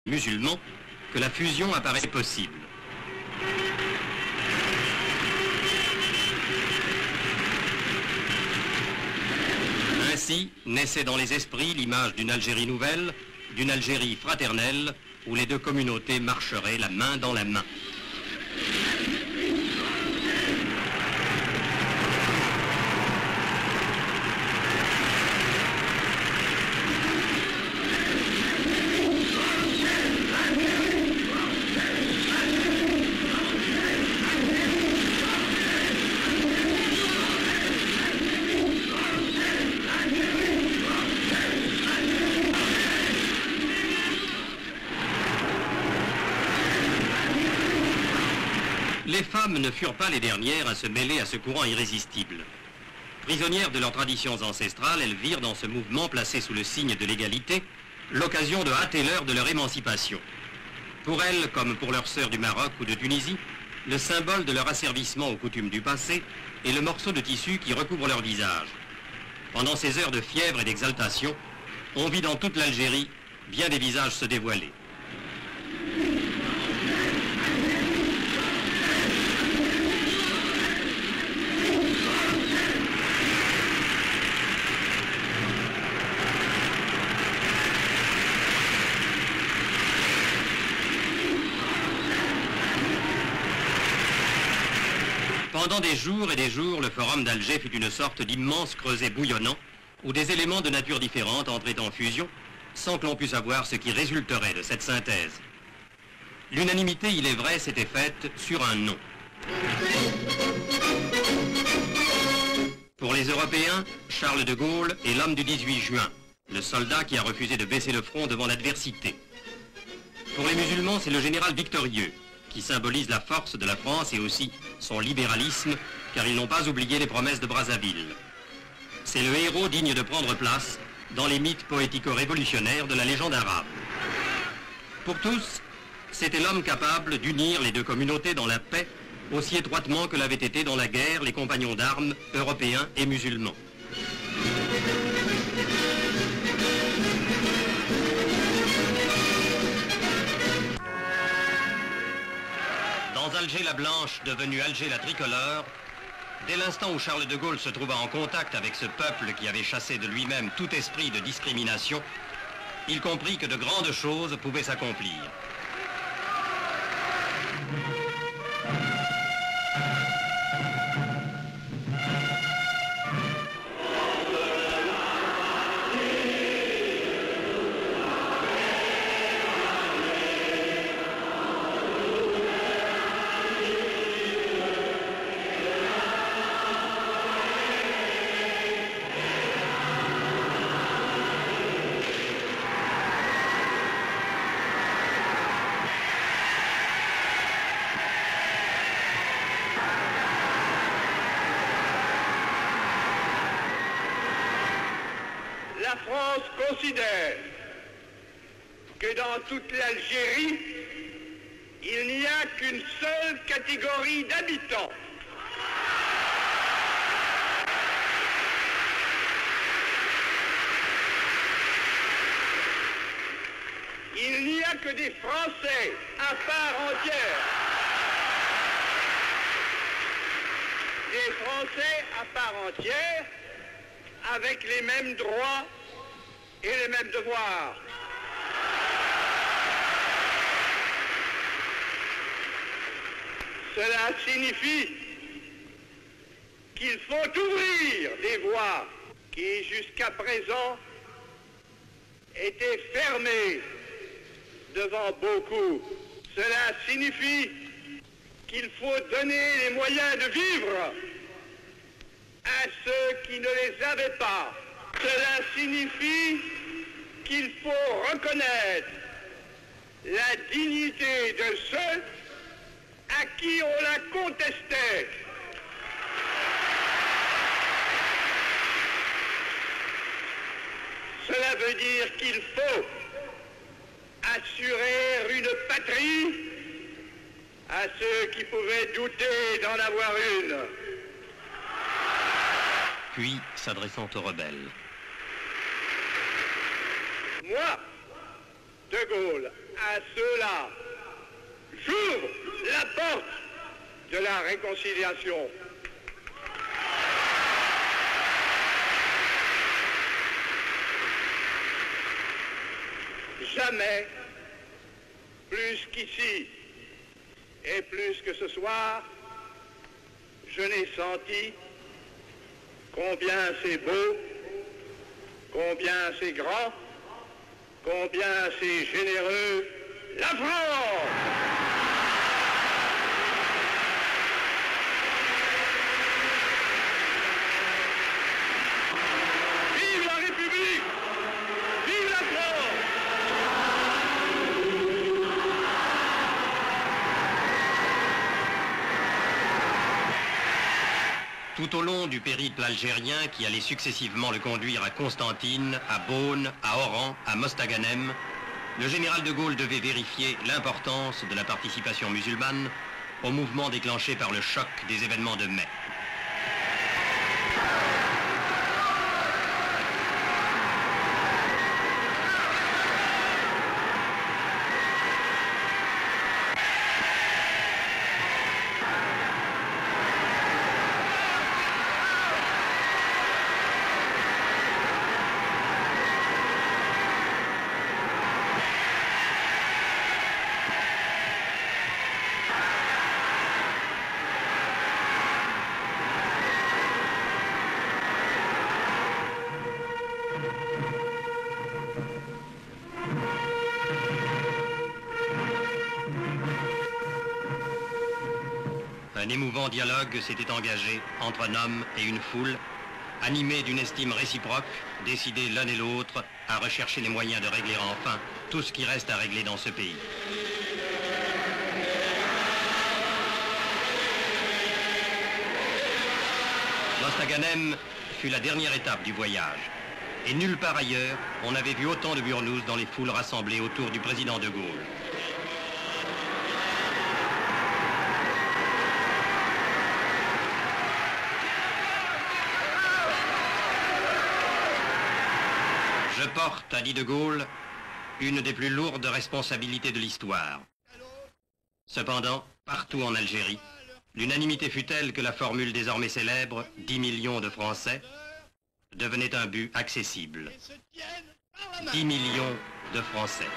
musulmans que la fusion apparaît possible. Ainsi naissait dans les esprits l'image d'une Algérie nouvelle, d'une Algérie fraternelle, où les deux communautés marcheraient la main dans la main. Les femmes ne furent pas les dernières à se mêler à ce courant irrésistible. Prisonnières de leurs traditions ancestrales, elles virent dans ce mouvement placé sous le signe de l'égalité l'occasion de hâter l'heure de leur émancipation. Pour elles, comme pour leurs sœurs du Maroc ou de Tunisie, le symbole de leur asservissement aux coutumes du passé est le morceau de tissu qui recouvre leur visage. Pendant ces heures de fièvre et d'exaltation, on vit dans toute l'Algérie bien des visages se dévoiler. Pendant des jours et des jours, le Forum d'Alger fut une sorte d'immense creuset bouillonnant où des éléments de nature différente entraient en fusion sans que l'on pût savoir ce qui résulterait de cette synthèse. L'unanimité, il est vrai, s'était faite sur un nom. Pour les Européens, Charles de Gaulle est l'homme du 18 juin, le soldat qui a refusé de baisser le front devant l'adversité. Pour les musulmans, c'est le général victorieux, qui symbolise la force de la France et aussi son libéralisme, car ils n'ont pas oublié les promesses de Brazzaville. C'est le héros digne de prendre place dans les mythes poético-révolutionnaires de la légende arabe. Pour tous, c'était l'homme capable d'unir les deux communautés dans la paix, aussi étroitement que l'avaient été dans la guerre les compagnons d'armes européens et musulmans. Dans Alger la Blanche, devenue Alger la Tricolore, dès l'instant où Charles de Gaulle se trouva en contact avec ce peuple qui avait chassé de lui-même tout esprit de discrimination, il comprit que de grandes choses pouvaient s'accomplir. La France considère que dans toute l'Algérie, il n'y a qu'une seule catégorie d'habitants. Il n'y a que des Français à part entière. Des Français à part entière, avec les mêmes droits et les mêmes devoirs. Cela signifie qu'il faut ouvrir des voies qui jusqu'à présent étaient fermées devant beaucoup. Cela signifie qu'il faut donner les moyens de vivre à ceux qui ne les avaient pas. Cela signifie qu'il faut reconnaître la dignité de ceux à qui on la contestait. Cela veut dire qu'il faut assurer une patrie à ceux qui pouvaient douter d'en avoir une. Puis, s'adressant aux rebelles. Moi, De Gaulle, à ceux-là, j'ouvre la porte de la réconciliation. Jamais, plus qu'ici et plus que ce soir, je n'ai senti combien c'est beau, combien c'est grand, combien c'est généreux, la France! Vive la République! Vive la France! Tout au long du périple algérien qui allait successivement le conduire à Constantine, à Beaune, à Oran, à Mostaganem, le général de Gaulle devait vérifier l'importance de la participation musulmane au mouvement déclenché par le choc des événements de mai. Un émouvant dialogue s'était engagé entre un homme et une foule, animés d'une estime réciproque, décidés l'un et l'autre à rechercher les moyens de régler enfin tout ce qui reste à régler dans ce pays. Mostaganem fut la dernière étape du voyage, et nulle part ailleurs on n'avait vu autant de burnous dans les foules rassemblées autour du président de Gaulle. Je porte, a dit de Gaulle, une des plus lourdes responsabilités de l'histoire. Cependant, partout en Algérie, l'unanimité fut telle que la formule désormais célèbre « 10 millions de Français » devenait un but accessible. 10 millions de Français.